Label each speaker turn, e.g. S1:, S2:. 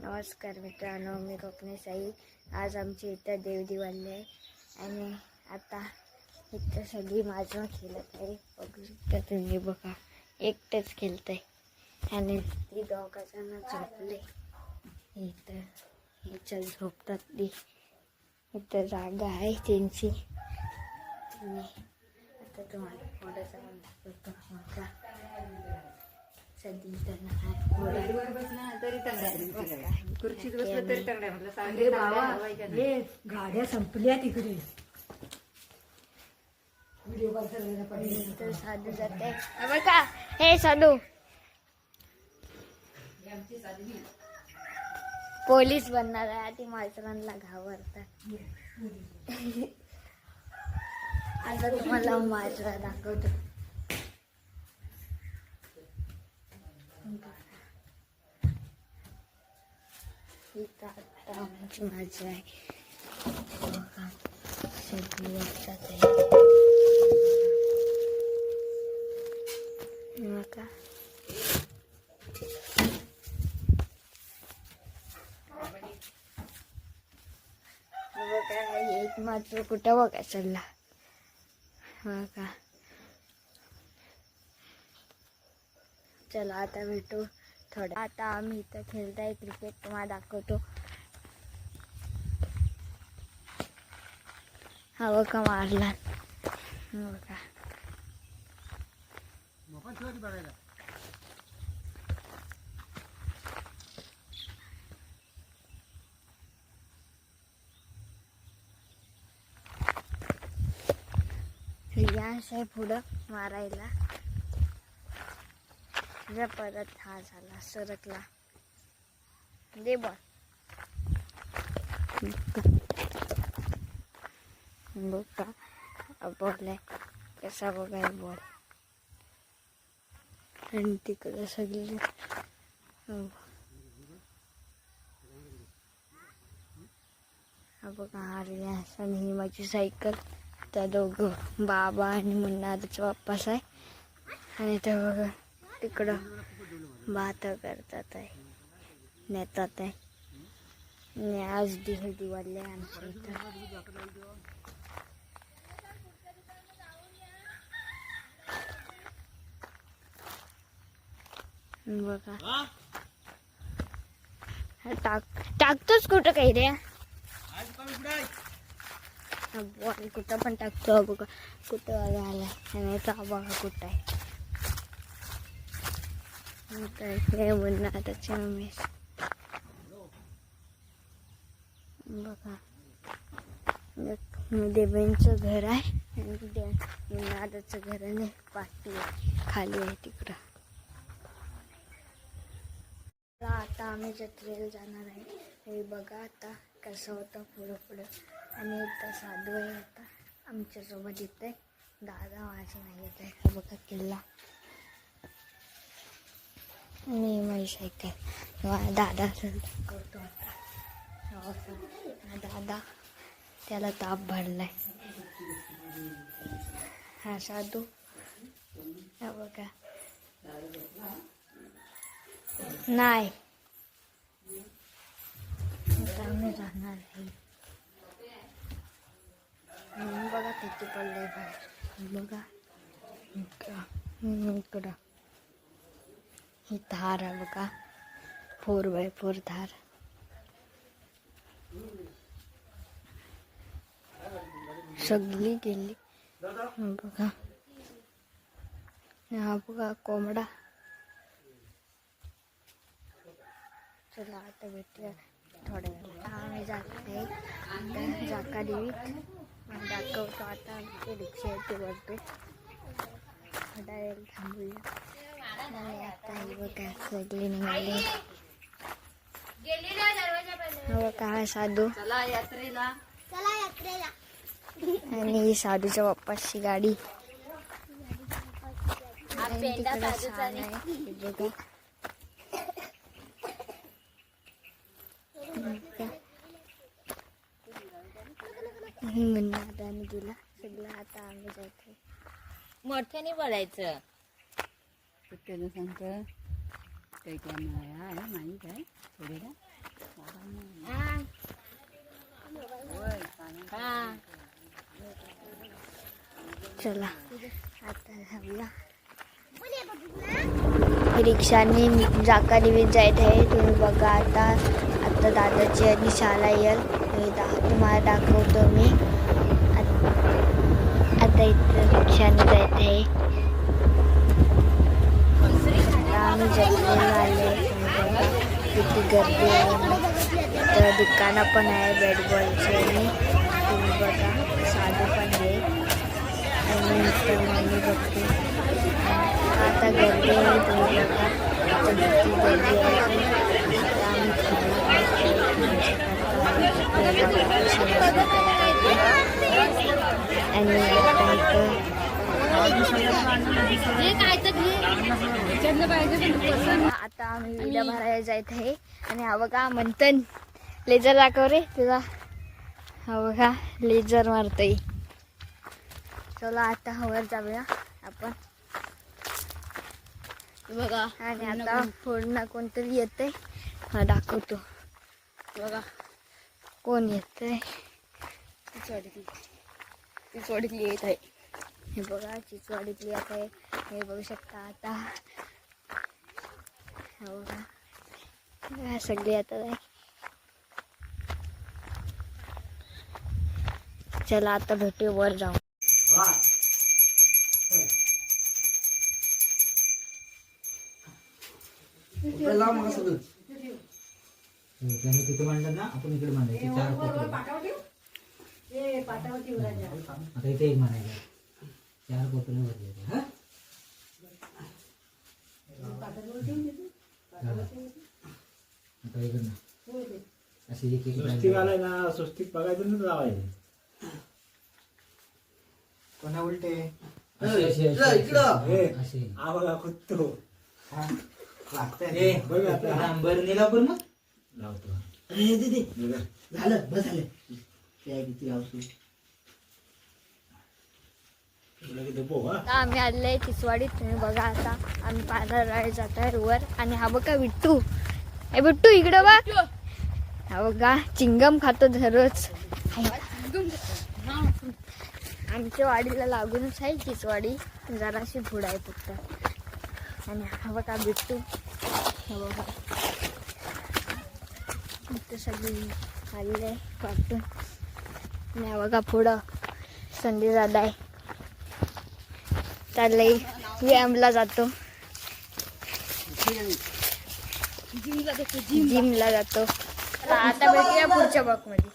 S1: नमस्कार मित्रांनो, मी कोकणी साई. आज आमची इथं देवदिवाळी आहे आणि आता इथं सगळी माझं खेळत आहे. बघू शकता तुम्ही, बघा एकटेच खेळत आहे आणि ती दोघांना झोपले. इथं ह्याच्यात झोपतात ती. इथं जागा आहे त्यांची. आणि आता तुम्हाला थोडंसं दाखवतो. बघा सध्या
S2: खुर्चीत बसलं तरी चांगलं म्हटलं. गाड्या संपल्या तिकडे.
S1: व्हिडिओ साधू जाते बघा. हे साधू पोलीस बनणार आहे. आधी मास्तरांना घाबरतात. आता तुम्हाला माजरा दाखवतो. इथं आता आमची माझी आहे. सगळी वाजतात आहे. बघा बघा एक मात्र कुठं बघा चालला. बघा चला आता भेटू थोडं. आता आम्ही इथं खेळताय क्रिकेट. तुम्हाला दाखवतो. हा बघा मारला. बघा यश आहे पुढं मारायला. परत हा झाला सरकला. दे बॉल. बघा बॉल आहे कसा बघाय बॉल. आणि तिकडे सगळे बघा हारले. आणि ही माझी सायकल. त्या दोघं बाबा आणि मुन्नाचा बाप्पास आहे. आणि ते बघा तिकडं भात करतात आहे, नेतात आहे. आणि आज दिवाळी आहे आमच्या इथं. बघा टाकतोच कुठं काही रे. बॉल कुठं पण टाकतो. बघा कुठं आलाय. आणि बघा कुठं आहे. हे म्हणणार त्याच्या मम्मी. बघा देवांचं घर आहे आणि नादाचं घर आणि पाठी खाली आहे तिकडं. आता आम्ही जत्रेला जाणार आहे. हे बघा आता कसं होतं पुढं. आणि इथं साधू आहे आता आमच्यासोबत. इथे दादा माझे नाही येत आहे. बघा किल्ला आणि माझी सायकल. दादा करतो आता. दादा त्याला ताप भरलाय. हा साधू. हा बघा नाही आम्ही जाणार आहे. बघा किती पडलंय बाहेर. बघा इकडं ही धार आहे बघा. 4x4 धार. सगळी गेली. बघा हा बघा कोंबडा. चला आता भेटूया थोड्या वेळा. आम्ही जात आहे जाका देवीत. दाखवतो आता आमची रिक्षा येते वरती. थोड्या वेळ थांबूया. आणि आता ही बघा सगळी निघाली. बघा हा साधू.
S2: चला यात्रेला.
S1: आणि ही साधूच्या बाप्पाची गाडी. दादाने दिला सगळं. आता आम्ही जातो.
S2: मोठ्याने बोलायचं. त्यानं सांगतं काही काय आहे माहीत आहे थोडीला.
S1: चला आता जाऊया. रिक्षाने जाकादेवीत जायत आहे. तुम्ही बघा आता आता दादाची आणि शाळा येईल तुम्हाला दाखवतो मी. आता इथं रिक्षाने जायत आहे. आता आम्ही जत्रेला आले. किती गर्दी आहे. तर दुकानं पण आहे बॅट बॉलची आणि तुम्ही बघा साधू पण आहे. आणि इथं मम्मी बघते आता गर्दी आहे. तुम्ही बघा आता किती गर्दी आहे. आता आम्ही आणि आता आम्ही विडा भरायला जायत आहे. आणि हा बघा मंथन लेझर दाखव रे तुला. हा बघा लेझर मारतोय. चला आता हवर जाऊया आपण.
S2: बघा
S1: आणि आता पूर्ण कोणतरी येतंय. हा दाखवतो
S2: बघा
S1: कोण येतंय.
S2: चिचवाडीतली येत आहे.
S1: हे बघा चिचवाडीतली येत आहे. हे बघू शकता आता. हे बघा सगळे येतात आहे. चला आता भेटू वर जाऊ.
S3: त्यांनी तिथे मांडलं ना आपण इकडे मांडायचे 4 कोपरे. आता इथे एक मांडायचं 4 कोपरे भरले. हा आता इकडे ना अशी एक
S4: स्वस्तिक आलाय ना. स्वस्तिक बघायचं ना लावायचं.
S3: कोणा उलटे
S4: आवागा खुदतो
S3: लागतंय.
S4: बघ आता
S3: बरं नेला पण मग
S4: लावतो.
S3: झालं बस झालं. किती औषध
S1: आता आम्ही आलेलो चिचवाडीत. तुम्ही बघा आता आम्ही पायला जात आहे वर. आणि हा बघा बिट्टू. ए बिट्टू इकडं बघ. हा बघा चिंगम खातो दररोज. आमच्या वाडीला लागूनच आहे चिचवाडी. जराशी पुढं आहे फक्त. आणि हा बघा बिट्टू. हा बघा इथं सगळी आलेली आहे वाटून. आणि हा बघा पुढं संधी दादा आहे. चाललंय व्यायामला जातो. जिमला जातो. आता भेटूया पुढच्या ब्लॉगमध्ये.